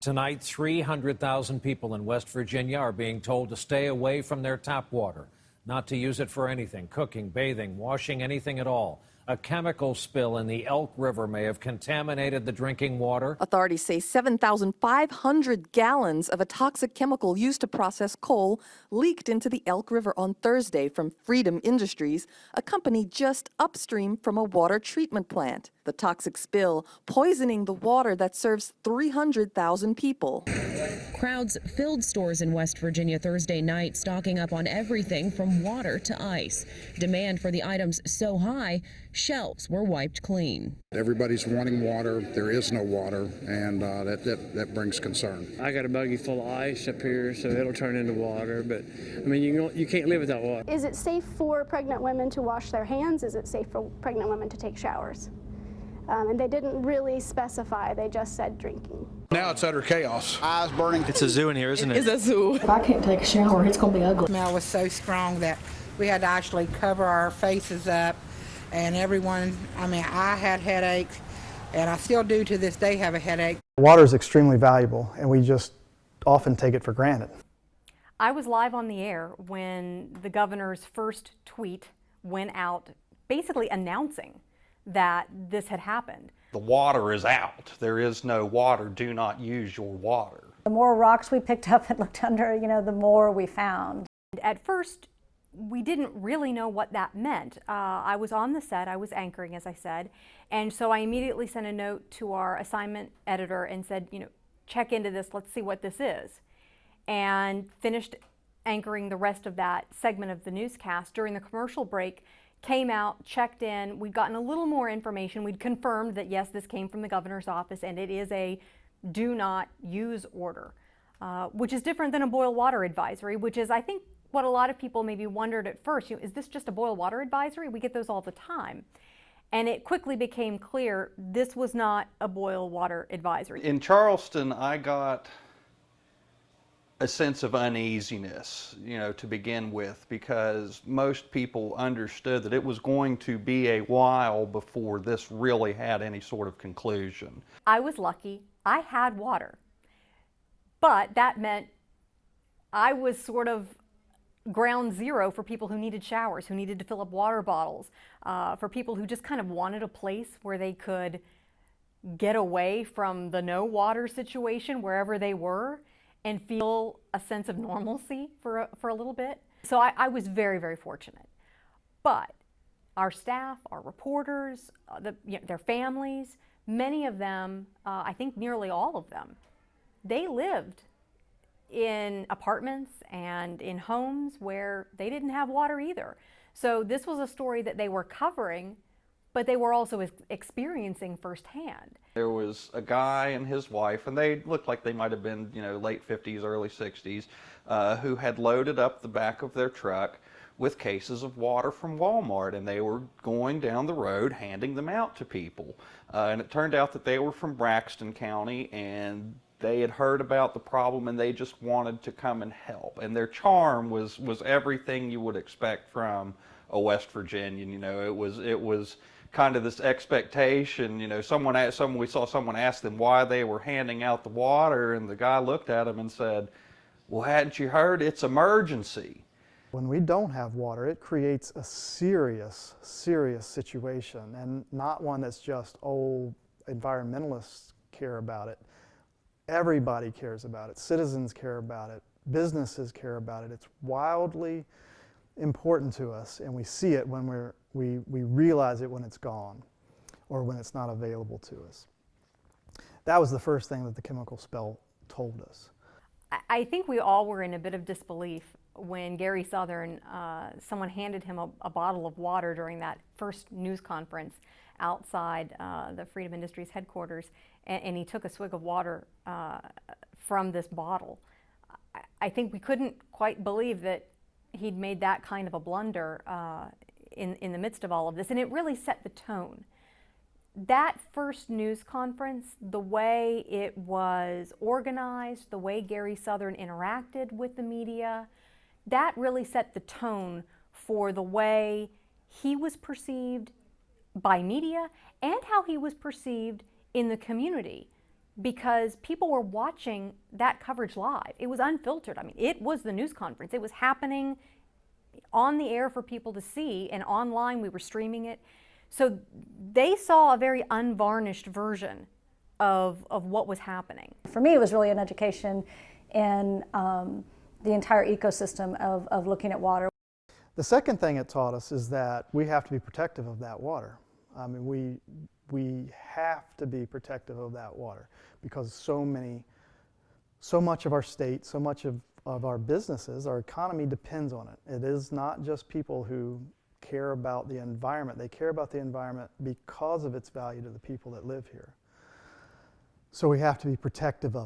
Tonight, 300,000 people in West Virginia are being told to stay away from their tap water, not to use it for anything, cooking, bathing, washing, anything at all. A chemical spill in the Elk River may have contaminated the drinking water. Authorities say 7,500 gallons of a toxic chemical used to process coal leaked into the Elk River on Thursday from Freedom Industries, a company just upstream from a water treatment plant. The toxic spill poisoning the water that serves 300,000 people. Crowds filled stores in West Virginia Thursday night, stocking up on everything from water to ice. Demand for the items so high, shelves were wiped clean. Everybody's wanting water. There is no water, and that brings concern. I got a buggy full of ice up here, so it'll turn into water. But I mean, you can't live without water. Is it safe for pregnant women to wash their hands? Is it safe for pregnant women to take showers? And they didn't really specify. They just said drinking. Now it's utter chaos. Eyes burning. It's a zoo in here, isn't it? It's a zoo. If I can't take a shower, it's going to be ugly. The smell was so strong that we had to actually cover our faces up. And everyone, I mean, I had headaches, and I still do to this day have a headache. Water is extremely valuable, and we just often take it for granted. I was live on the air when the governor's first tweet went out basically announcing that this had happened. The water is out. There is no water. Do not use your water. The more rocks we picked up and looked under, the more we found. At first, we didn't really know what that meant. I was on the set, I was anchoring, as I said, and so I immediately sent a note to our assignment editor and said, check into this, let's see what this is. And finished anchoring the rest of that segment of the newscast. During the commercial break, came out, checked in, we'd gotten a little more information. We'd confirmed that yes, this came from the governor's office and it is a do not use order, which is different than a boil water advisory, which is, I think, what a lot of people maybe wondered at first. Is this just a boil water advisory? We get those all the time. And it quickly became clear this was not a boil water advisory. In Charleston, I got a sense of uneasiness, to begin with, because most people understood that it was going to be a while before this really had any sort of conclusion. I was lucky. I had water. But that meant I was sort of ground zero for people who needed showers, who needed to fill up water bottles, for people who just kind of wanted a place where they could get away from the no water situation wherever they were and feel a sense of normalcy for a little bit. So I was very, very fortunate. But our staff, our reporters, their families, many of them, I think nearly all of them, they lived in apartments and in homes where they didn't have water either. So this was a story that they were covering, but they were also experiencing firsthand. There was a guy and his wife, and they looked like they might have been, late 50s, early 60s, who had loaded up the back of their truck with cases of water from Walmart, and they were going down the road handing them out to people. And it turned out that they were from Braxton County, and they had heard about the problem and they just wanted to come and help. And their charm was everything you would expect from a West Virginian. It was kind of this expectation. We saw someone ask them why they were handing out the water, and the guy looked at him and said, "Well, hadn't you heard? It's emergency." When we don't have water, it creates a serious situation, and not one that's just, environmentalists care about it. Everybody cares about it. Citizens care about it. Businesses care about it. It's wildly important to us, and we see it when we realize it when it's gone or when it's not available to us. That was the first thing that the chemical spill told us. I think we all were in a bit of disbelief when Gary Southern, someone handed him a bottle of water during that first news conference outside the Freedom Industries headquarters, and he took a swig of water from this bottle. I think we couldn't quite believe that he'd made that kind of a blunder in the midst of all of this, and it really set the tone. That first news conference, the way it was organized, the way Gary Southern interacted with the media, that really set the tone for the way he was perceived by media and how he was perceived in the community. because people were watching that coverage live. It was unfiltered. I mean, it was the news conference. It was happening on the air for people to see, and online we were streaming it. So they saw a very unvarnished version of what was happening. For me, it was really an education in the entire ecosystem of looking at water. The second thing it taught us is that we have to be protective of that water. I mean, we have to be protective of that water because so much of our state, so much of our businesses, our economy depends on it. It is not just people who care about the environment. They care about the environment because of its value to the people that live here. So we have to be protective of it.